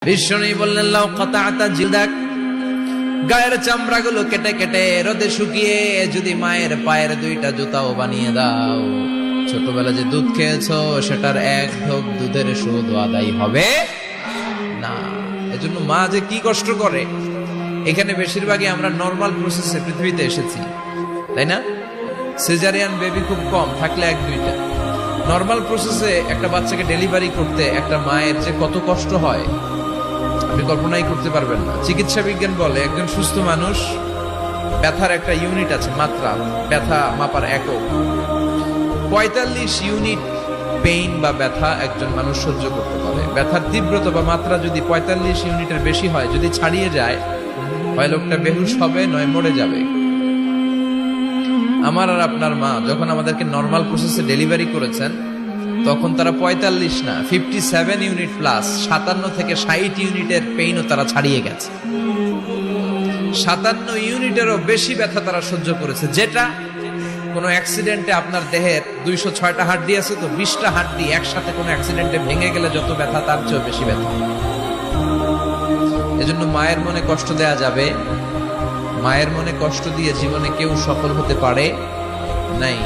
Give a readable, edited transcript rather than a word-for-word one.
বিশ্বনবী বললেন লাউ কাতাআতা জিলদাক, গায়ের চামড়াগুলো কেটে কেটে রোদে শুকিয়ে যদি মায়ের পায়ের দুইটা জুতাও বানিয়ে দাও, ছোটবেলা যে দুধ খেয়েছো সেটার এক ঢোক দুধের সুদ আদায় হবে না। এজন্য মা যে কি কষ্ট করে। এখানে বেশিরভাগই আমরা নরমাল প্রসেসে পৃথিবীতে এসেছি, তাই না? সিজারিয়ান বেবি খুব কম, থাকলে এক দুইটা। নরমাল প্রসেসে একটা বাচ্চাকে ডেলিভারি করতে একটা মায়ের যে কত কষ্ট হয় আপনি কল্পনাই করতে পারবেন না। চিকিৎসা বিজ্ঞান বলে একজন সুস্থ মানুষ ব্যথার একটা ইউনিট আছে, মাত্রা, ব্যথা মাপার একক। ৪৫ ইউনিট পেইন বা ব্যথা একজন মানুষ সহ্য করতে পারে। ব্যথার তীব্রতা বা মাত্রা যদি ৪৫ ইউনিটের বেশি হয়, যদি ছাড়িয়ে যায়, হয় লোকটা বেহুশ হবে, নয় মরে যাবে। আমার আর আপনার মা যখন আমাদেরকে নরমাল প্রসেসে ডেলিভারি করেছেন তখন তারা ৪৫ না 57 ইউনিট প্লাস ৫৭ থেকে ৬০ ইউনিটের পেইনও তারা ছাড়িয়ে গেছে। ৫৭ ইউনিটেরও বেশি ব্যথা তারা সহ্য করেছে, যেটা কোনো অ্যাক্সিডেন্টে আপনার দেহের ২০৬টা হাড্ডি আছে তো ২০টা হাড্ডি একসাথে কোনো অ্যাক্সিডেন্টে ভেঙে গেলে যত ব্যথা তার চেয়েও বেশি ব্যথা। এজন্য মায়ের মনে কষ্ট দেয়া যাবে, মায়ের মনে কষ্ট দিয়ে জীবনে কেউ সফল হতে পারে নাই।